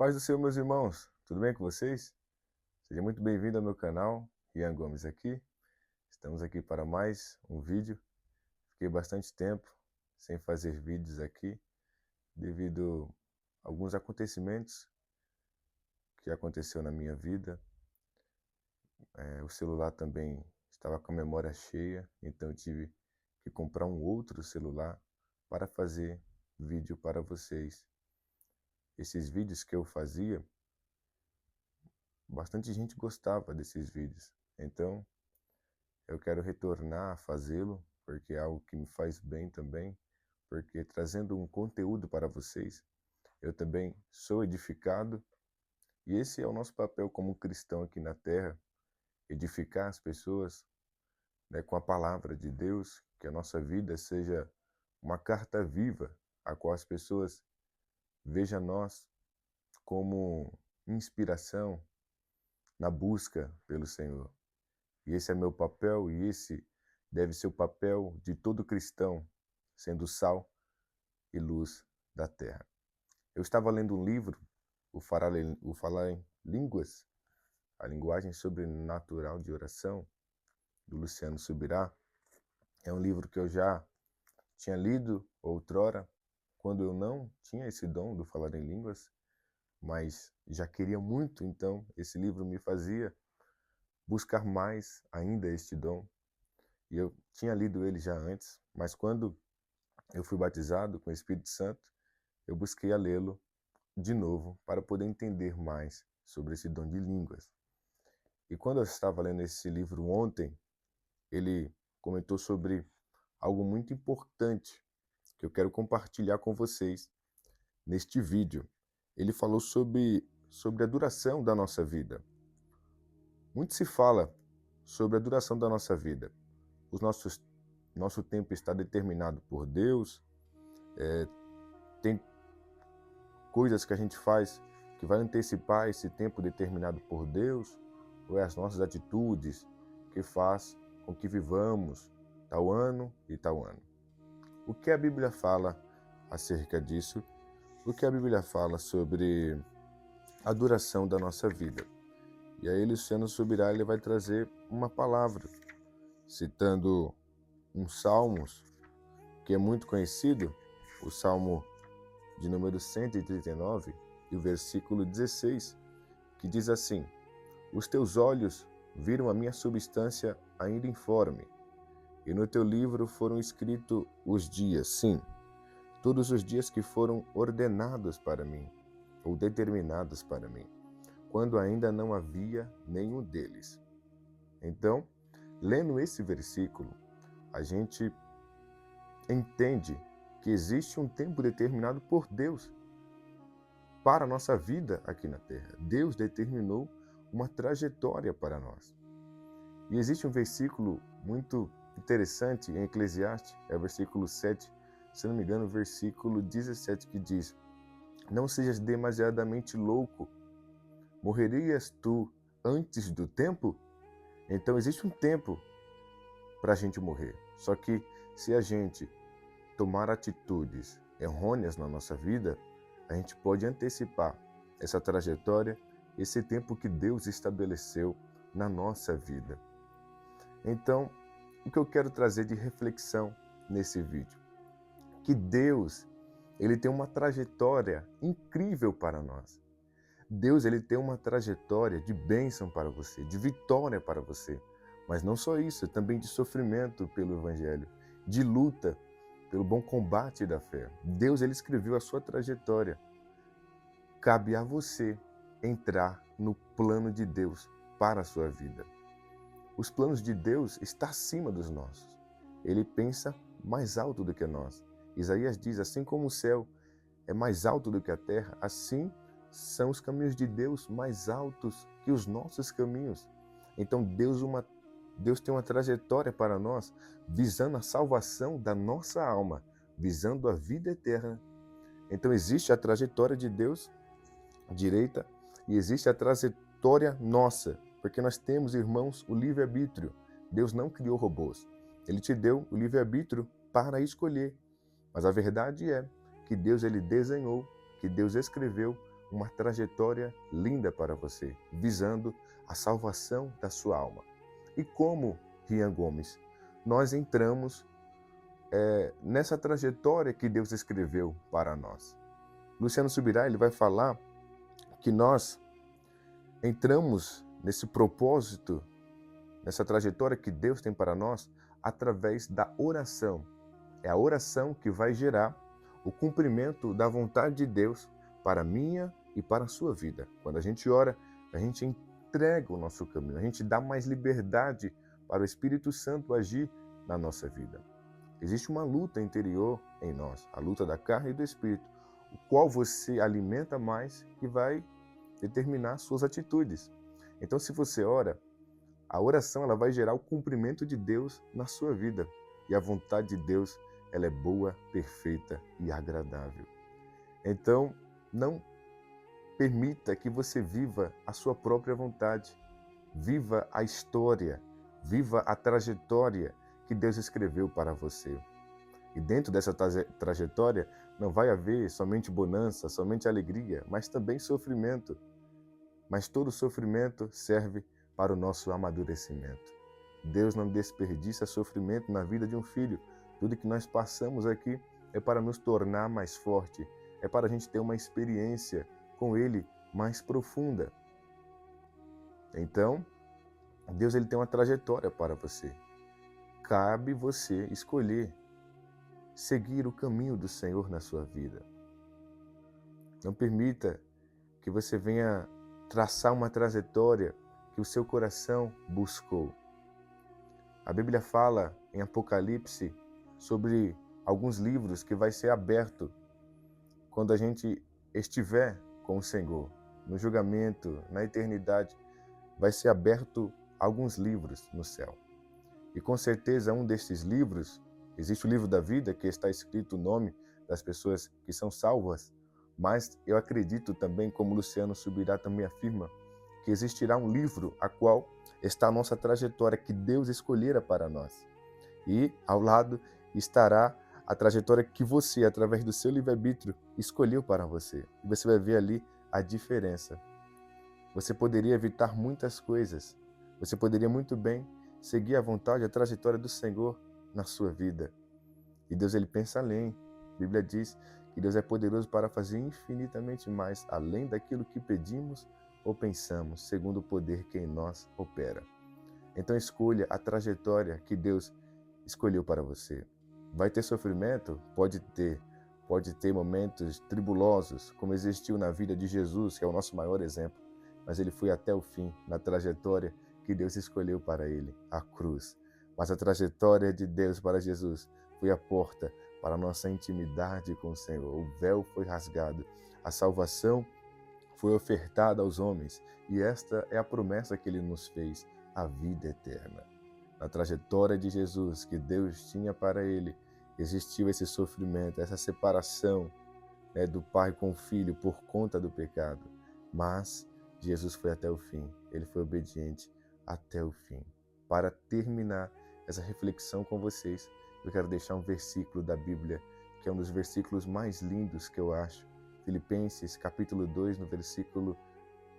Paz do Senhor, meus irmãos, tudo bem com vocês? Seja muito bem-vindo ao meu canal, Ian Gomes aqui. Estamos aqui para mais um vídeo. Fiquei bastante tempo sem fazer vídeos aqui, devido a alguns acontecimentos que aconteceu na minha vida. O celular também estava com a memória cheia, então eu tive que comprar um outro celular para fazer vídeo para vocês. Esses vídeos que eu fazia, bastante gente gostava desses vídeos, então eu quero retornar a fazê-lo, porque é algo que me faz bem também, porque trazendo um conteúdo para vocês, eu também sou edificado, e esse é o nosso papel como cristão aqui na Terra, edificar as pessoas, né, com a palavra de Deus, que a nossa vida seja uma carta viva, a qual as pessoas vejam nós como inspiração na busca pelo Senhor. E esse é meu papel, e esse deve ser o papel de todo cristão, sendo sal e luz da terra. Eu estava lendo um livro, o Falar em Línguas, a linguagem sobrenatural de oração, do Luciano Subirá. É um livro que eu já tinha lido outrora, quando eu não tinha esse dom do falar em línguas, mas já queria muito, então esse livro me fazia buscar mais ainda este dom. E eu tinha lido ele já antes, mas quando eu fui batizado com o Espírito Santo, eu busquei a lê-lo de novo para poder entender mais sobre esse dom de línguas. E quando eu estava lendo esse livro ontem, ele comentou sobre algo muito importante que eu quero compartilhar com vocês neste vídeo. Ele falou sobre a duração da nossa vida. Muito se fala sobre a duração da nossa vida. Nosso tempo está determinado por Deus, tem coisas que a gente faz que vai antecipar esse tempo determinado por Deus, ou é as nossas atitudes que faz com que vivamos tal ano e tal ano. O que a Bíblia fala acerca disso? O que a Bíblia fala sobre a duração da nossa vida? E aí Luciano Subirá, ele vai trazer uma palavra, citando um Salmos que é muito conhecido, o Salmo de número 139, e o versículo 16, que diz assim: Os teus olhos viram a minha substância ainda informe, e no teu livro foram escritos os dias, sim, todos os dias que foram ordenados para mim, ou determinados para mim, quando ainda não havia nenhum deles. Então, lendo esse versículo, a gente entende que existe um tempo determinado por Deus para a nossa vida aqui na Terra. Deus determinou uma trajetória para nós. E existe um versículo muito interessante em Eclesiastes, é o versículo 7, se não me engano, o versículo 17, que diz: Não sejas demasiadamente louco, morrerias tu antes do tempo? Então existe um tempo para a gente morrer. Só que se a gente tomar atitudes errôneas na nossa vida, a gente pode antecipar essa trajetória, esse tempo que Deus estabeleceu na nossa vida. Então, o que eu quero trazer de reflexão nesse vídeo? Que Deus, ele tem uma trajetória incrível para nós. Deus, ele tem uma trajetória de bênção para você, de vitória para você. Mas não só isso, também de sofrimento pelo Evangelho, de luta pelo bom combate da fé. Deus, ele escreveu a sua trajetória. Cabe a você entrar no plano de Deus para a sua vida. Os planos de Deus estão acima dos nossos. Ele pensa mais alto do que nós. Isaías diz: assim como o céu é mais alto do que a terra, assim são os caminhos de Deus mais altos que os nossos caminhos. Então Deus tem uma trajetória para nós, visando a salvação da nossa alma, visando a vida eterna. Então existe a trajetória de Deus direita e existe a trajetória nossa, porque nós temos, irmãos, o livre-arbítrio. Deus não criou robôs. Ele te deu o livre-arbítrio para escolher. Mas a verdade é que Deus, ele desenhou, que Deus escreveu uma trajetória linda para você, visando a salvação da sua alma. E como, Rian Gomes, nós entramos nessa trajetória que Deus escreveu para nós? Luciano Subirá, ele vai falar que nós entramos nesse propósito, nessa trajetória que Deus tem para nós, através da oração. É a oração que vai gerar o cumprimento da vontade de Deus para a minha e para a sua vida. Quando a gente ora, a gente entrega o nosso caminho, a gente dá mais liberdade para o Espírito Santo agir na nossa vida. Existe uma luta interior em nós, a luta da carne e do Espírito, o qual você alimenta mais que vai determinar suas atitudes. Então, se você ora, a oração ela vai gerar o cumprimento de Deus na sua vida. E a vontade de Deus ela é boa, perfeita e agradável. Então, não permita que você viva a sua própria vontade. Viva a história, viva a trajetória que Deus escreveu para você. E dentro dessa trajetória não vai haver somente bonança, somente alegria, mas também sofrimento. Mas todo sofrimento serve para o nosso amadurecimento. Deus não desperdiça sofrimento na vida de um filho. Tudo que nós passamos aqui é para nos tornar mais forte, é para a gente ter uma experiência com Ele mais profunda. Então, Deus ele tem uma trajetória para você. Cabe você escolher seguir o caminho do Senhor na sua vida. Não permita que você venha traçar uma trajetória que o seu coração buscou. A Bíblia fala em Apocalipse sobre alguns livros que vai ser aberto quando a gente estiver com o Senhor. No julgamento, na eternidade, vai ser aberto alguns livros no céu. E com certeza um destes livros, existe o livro da vida, que está escrito o nome das pessoas que são salvas, mas eu acredito também, como Luciano Subirá também afirma, que existirá um livro a qual está a nossa trajetória que Deus escolhera para nós. E ao lado estará a trajetória que você, através do seu livre-arbítrio, escolheu para você. E você vai ver ali a diferença. Você poderia evitar muitas coisas. Você poderia muito bem seguir à vontade a trajetória do Senhor na sua vida. E Deus ele pensa além. A Bíblia diz que Deus é poderoso para fazer infinitamente mais, além daquilo que pedimos ou pensamos, segundo o poder que em nós opera. Então escolha a trajetória que Deus escolheu para você. Vai ter sofrimento? Pode ter. Pode ter momentos tribulosos, como existiu na vida de Jesus, que é o nosso maior exemplo. Mas ele foi até o fim, na trajetória que Deus escolheu para ele, a cruz. Mas a trajetória de Deus para Jesus foi a porta para a nossa intimidade com o Senhor. O véu foi rasgado, a salvação foi ofertada aos homens, e esta é a promessa que ele nos fez, a vida eterna. Na trajetória de Jesus, que Deus tinha para ele, existiu esse sofrimento, essa separação do pai com o filho por conta do pecado. Mas Jesus foi até o fim, ele foi obediente até o fim. Para terminar essa reflexão com vocês, eu quero deixar um versículo da Bíblia, que é um dos versículos mais lindos que eu acho. Filipenses capítulo 2, no versículo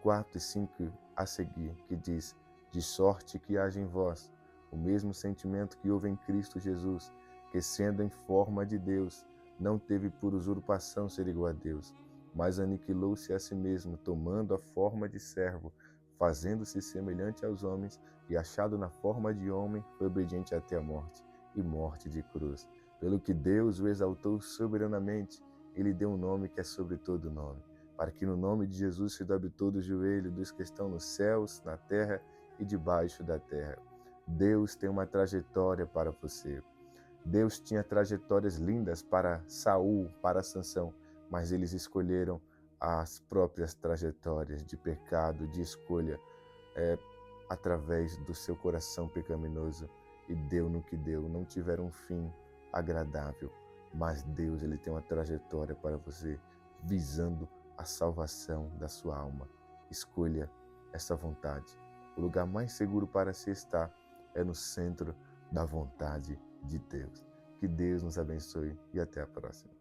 4 e 5 a seguir, que diz: de sorte que haja em vós o mesmo sentimento que houve em Cristo Jesus, que sendo em forma de Deus, não teve por usurpação ser igual a Deus, mas aniquilou-se a si mesmo, tomando a forma de servo, fazendo-se semelhante aos homens, e achado na forma de homem, foi obediente até a morte, e morte de cruz. Pelo que Deus o exaltou soberanamente, ele deu um nome que é sobre todo nome, para que no nome de Jesus se dobre todo o joelho dos que estão nos céus, na terra e debaixo da terra. Deus tem uma trajetória para você. Deus tinha trajetórias lindas para Saul, para Sansão, mas eles escolheram as próprias trajetórias de pecado, de escolha, através do seu coração pecaminoso, e deu no que deu, não tiveram um fim agradável. Mas Deus ele tem uma trajetória para você, visando a salvação da sua alma. Escolha essa vontade. O lugar mais seguro para se estar é no centro da vontade de Deus. Que Deus nos abençoe e até a próxima.